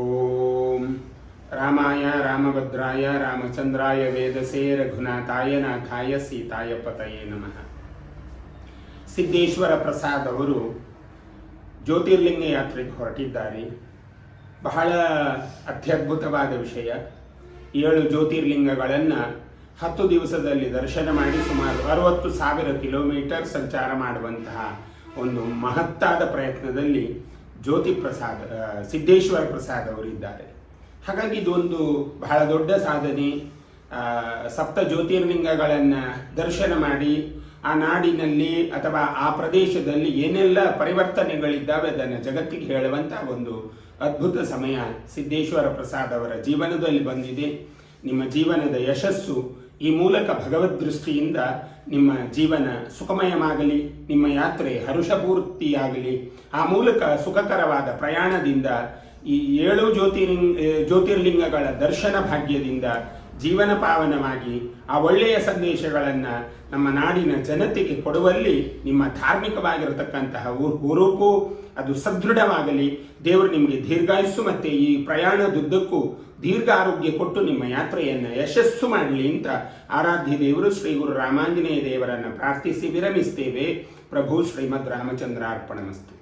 ಓಂ ರಾಮಾಯ ರಾಮಭದ್ರಾಯ ರಾಮಚಂದ್ರಾಯ ವೇದಸೇ ರಘುನಾಥಾಯ ನಾಥಾಯ ಸೀತಾಯ ಪತಯೇ ನಮಃ. ಸಿದ್ದೇಶ್ವರ ಪ್ರಸಾದ್ ಅವರು ಜ್ಯೋತಿರ್ಲಿಂಗ ಯಾತ್ರೆಗೆ ಹೊರಟಿದ್ದಾರೆ. ಬಹಳ ಅತ್ಯದ್ಭುತವಾದ ವಿಷಯ. 7 ಜ್ಯೋತಿರ್ಲಿಂಗಗಳನ್ನು 10 ದಿವಸದಲ್ಲಿ ದರ್ಶನ ಮಾಡಿ ಸುಮಾರು 60,000 ಕಿಲೋಮೀಟರ್ ಸಂಚಾರ ಮಾಡುವಂತಹ ಒಂದು ಮಹತ್ತಾದ ಪ್ರಯತ್ನದಲ್ಲಿ ಸಿದ್ದೇಶ್ವರ ಪ್ರಸಾದ್ ಅವರಿದ್ದಾರೆ. ಹಾಗಾಗಿ ಇದೊಂದು ಬಹಳ ದೊಡ್ಡ ಸಾಧನೆ. 7 ಜ್ಯೋತಿರ್ಲಿಂಗಗಳನ್ನು ದರ್ಶನ ಮಾಡಿ ಆ ನಾಡಿನಲ್ಲಿ ಅಥವಾ ಆ ಪ್ರದೇಶದಲ್ಲಿ ಏನೆಲ್ಲ ಪರಿವರ್ತನೆಗಳಿದ್ದಾವೆ ಅದನ್ನು ಜಗತ್ತಿಗೆ ಹೇಳುವಂಥ ಒಂದು ಅದ್ಭುತ ಸಮಯ ಸಿದ್ದೇಶ್ವರ ಪ್ರಸಾದ್ ಅವರ ಜೀವನದಲ್ಲಿ ಬಂದಿದೆ. ನಿಮ್ಮ ಜೀವನದ ಯಶಸ್ಸು ಈ ಮೂಲಕ ಭಗವದ್ ದೃಷ್ಟಿಯಿಂದ ನಿಮ್ಮ ಜೀವನ ಸುಖಮಯವಾಗಲಿ, ನಿಮ್ಮ ಯಾತ್ರೆ ಹರುಷಪೂರ್ತಿಯಾಗಲಿ. ಆ ಮೂಲಕ ಸುಖಕರವಾದ ಪ್ರಯಾಣದಿಂದ ಈ 7 ಜ್ಯೋತಿರ್ಲಿಂಗಗಳ ದರ್ಶನ ಭಾಗ್ಯದಿಂದ ಜೀವನ ಪಾವನವಾಗಿ ಆ ಒಳ್ಳೆಯ ಸಂದೇಶಗಳನ್ನು ನಮ್ಮ ನಾಡಿನ ಜನತೆಗೆ ಕೊಡುವಲ್ಲಿ ನಿಮ್ಮ ಧಾರ್ಮಿಕವಾಗಿರತಕ್ಕಂತಹ ಹುರುಪು ಅದು ಸದೃಢವಾಗಲಿ. ದೇವರು ನಿಮಗೆ ದೀರ್ಘಾಯುಸ್ಸು ಮತ್ತು ಈ ಪ್ರಯಾಣದುದ್ದಕ್ಕೂ ದೀರ್ಘ ಆರೋಗ್ಯ ಕೊಟ್ಟು ನಿಮ್ಮ ಯಾತ್ರೆಯನ್ನು ಯಶಸ್ಸು ಮಾಡಲಿ ಅಂತ ಆರಾಧ್ಯ ದೇವರು ಶ್ರೀ ಗುರು ರಾಮಾಂಜನೇಯ ದೇವರನ್ನು ಪ್ರಾರ್ಥಿಸಿ ವಿರಮಿಸ್ತೇವೆ. ಪ್ರಭು ಶ್ರೀಮದ್ ರಾಮಚಂದ್ರ ಅರ್ಪಣಮಸ್ತು.